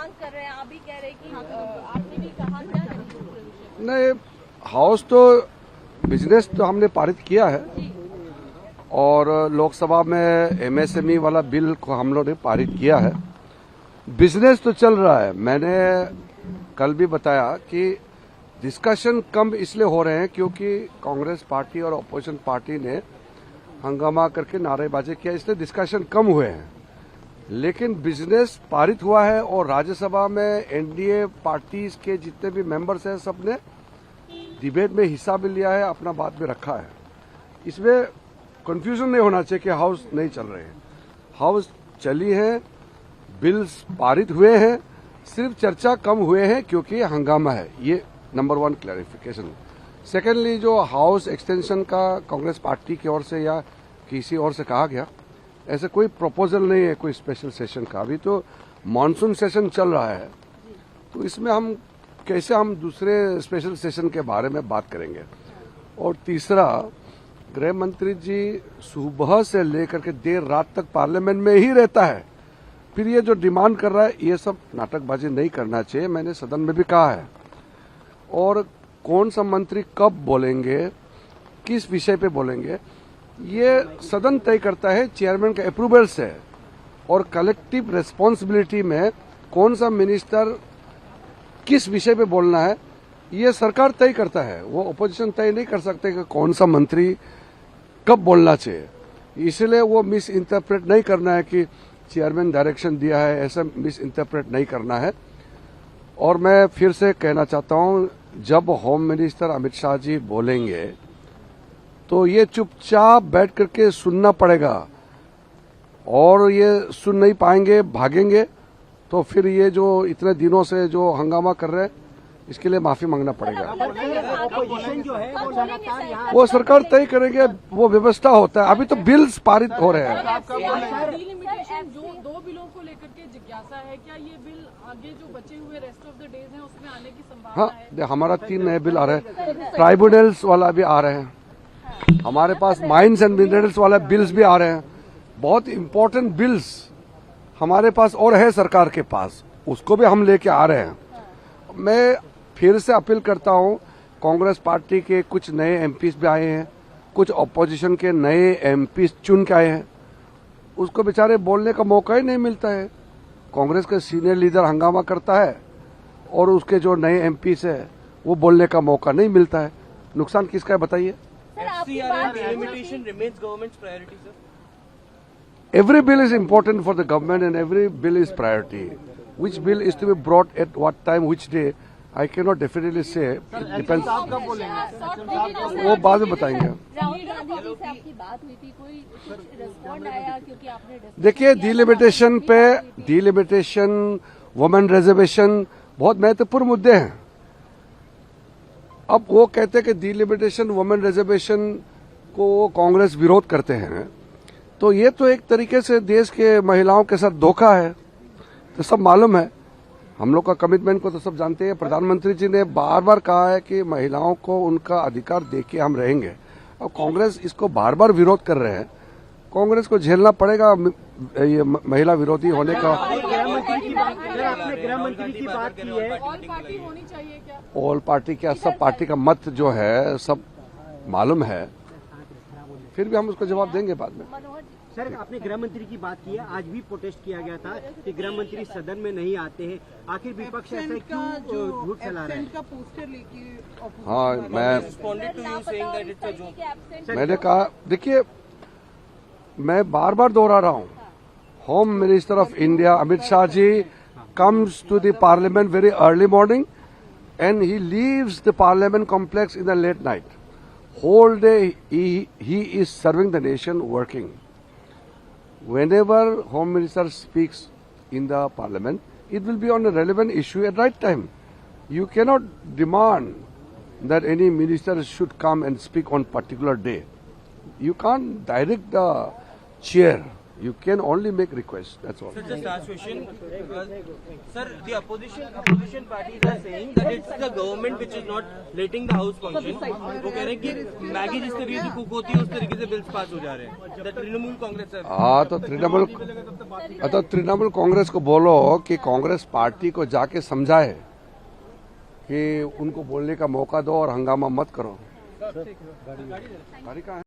मांग कर रहे हैं, आप भी कह रहे हैं कि आपने भी कहा, क्या करेंगे? नहीं, हाउस तो बिजनेस तो हमने पारित किया है और लोकसभा में एमएसएमई वाला बिल को हम लोग ने पारित किया है। बिजनेस तो चल रहा है। मैंने कल भी बताया कि डिस्कशन कम इसलिए हो रहे हैं क्योंकि कांग्रेस पार्टी और अपोजिशन पार्टी ने हंगामा करके नारेबाजी किया, इसलिए डिस्कशन कम हुए हैं। लेकिन बिजनेस पारित हुआ है और राज्यसभा में एनडीए पार्टीज के जितने भी मेंबर्स हैं सबने डिबेट में हिस्सा भी लिया है, अपना बात भी रखा है। इसमें कंफ्यूजन नहीं होना चाहिए कि हाउस नहीं चल रहे हैं। हाउस चली है, बिल्स पारित हुए हैं, सिर्फ चर्चा कम हुए हैं क्योंकि हंगामा है। ये नंबर 1 क्लैरिफिकेशन। सेकेंडली, जो हाउस एक्सटेंशन का कांग्रेस पार्टी की ओर से या किसी और से कहा गया, ऐसे कोई प्रपोजल नहीं है कोई स्पेशल सेशन का। अभी तो मानसून सेशन चल रहा है, तो इसमें हम कैसे हम दूसरे स्पेशल सेशन के बारे में बात करेंगे। और तीसरा, गृह मंत्री जी सुबह से लेकर के देर रात तक पार्लियामेंट में ही रहता है, फिर ये जो डिमांड कर रहा है ये सब नाटकबाजी नहीं करना चाहिए। मैंने सदन में भी कहा है। और कौन सा मंत्री कब बोलेंगे, किस विषय पे बोलेंगे, ये सदन तय करता है चेयरमैन के अप्रूवल से। और कलेक्टिव रिस्पॉन्सिबिलिटी में कौन सा मिनिस्टर किस विषय पे बोलना है ये सरकार तय करता है। वो अपोजिशन तय नहीं कर सकते कि कौन सा मंत्री कब बोलना चाहिए। इसलिए वो मिस इंटरप्रेट नहीं करना है कि चेयरमैन डायरेक्शन दिया है, ऐसा मिस इंटरप्रेट नहीं करना है। और मैं फिर से कहना चाहता हूं, जब होम मिनिस्टर अमित शाह जी बोलेंगे तो ये चुपचाप बैठ करके सुनना पड़ेगा। और ये सुन नहीं पाएंगे, भागेंगे, तो फिर ये जो इतने दिनों से जो हंगामा कर रहे हैं इसके लिए माफी मांगना पड़ेगा। अपोजिशन जो है वो लगातार यहाँ वो सरकार तय करेंगे, वो व्यवस्था होता है। अभी तो बिल्स पारित हो रहे हैं। डिलिमिटेशन जो 2 बिलों को लेकर के जिज्ञासा है, क्या ये बिल आगे जो बचे हुए रेस्ट ऑफ द डेज हैं उसमें आने की संभावना है? हाँ, हमारा 3 नए बिल आ रहे हैं, ट्राइब्यूनल्स वाला भी आ रहे हैं, हमारे पास माइंस एंड मिनरल्स वाला बिल्स भी आ रहे हैं। बहुत इंपॉर्टेंट बिल्स हमारे पास और है सरकार के पास, उसको भी हम लेके आ रहे हैं। मैं फिर से अपील करता हूं, कांग्रेस पार्टी के कुछ नए एमपीज भी आए हैं, कुछ ऑपोजिशन के नए एमपीज चुन के आए हैं, उसको बेचारे बोलने का मौका ही नहीं मिलता है। कांग्रेस का सीनियर लीडर हंगामा करता है और उसके जो नए एमपीज है वो बोलने का मौका नहीं मिलता है। नुकसान किसका है बताइए? Delimitation remains governments priority sir. Every bill is important for the government and every bill is priority. Which bill is to be brought at what time, which day, I cannot definitely say. It depends. वो बाद में बताएंगे। राहुल गांधी जी से आपकी बात हुई थी, कोई कुछ रिस्पॉन्ड आया? क्योंकि आपने देखिए, डिलिमिटेशन पे, डिलिमिटेशन, वुमेन रिजर्वेशन बहुत महत्वपूर्ण मुद्दे हैं। अब वो कहते हैं कि डिलिमिटेशन, वुमेन रिजर्वेशन को कांग्रेस विरोध करते हैं, तो ये तो एक तरीके से देश के महिलाओं के साथ धोखा है। तो सब मालूम है, हम लोग का कमिटमेंट को तो सब जानते हैं। प्रधानमंत्री जी ने बार बार कहा है कि महिलाओं को उनका अधिकार देके हम रहेंगे। अब कांग्रेस इसको बार बार विरोध कर रहे हैं, कांग्रेस को झेलना पड़ेगा ये महिला विरोधी होने का। आपने गृह मंत्री की बात की है, ऑल पार्टी होनी चाहिए क्या? ऑल पार्टी क्या, सब पार्टी का मत जो है सब मालूम है, फिर भी हम उसको जवाब देंगे बाद में। सर आपने गृह मंत्री की बात की है, आज भी प्रोटेस्ट किया गया था कि गृह मंत्री सदन में नहीं आते हैं। आखिर विपक्ष ऐसा क्यों झूठ फैला रहा है? का पोस्टर लेके हाँ, मैंने कहा, देखिए मैं बार बार दोहरा रहा हूँ, home minister of India Amit Shah ji comes to the parliament very early morning and he leaves the parliament complex in the late night. Whole day he is serving the nation, working. Whenever Home Minister speaks in the parliament, it will be on a relevant issue at right time. You cannot demand that any minister should come and speak on particular day. You can't direct the chair You can only make requests. That's all. Sir, just last question. Sir, the opposition parties are saying that it's the government which is not letting the house function. वो कह रहे हैं कि Maggi जिस तरीके से cook होती है उस तरीके से बिल्स पास हो जा रहे हैं. The तृणमूल कांग्रेस है. हाँ, तो तृणमूल कांग्रेस को बोलो कि कांग्रेस पार्टी को जाके समझाए कि उनको बोलने का मौका दो और हंगामा मत करो. गाड़ी कहाँ है?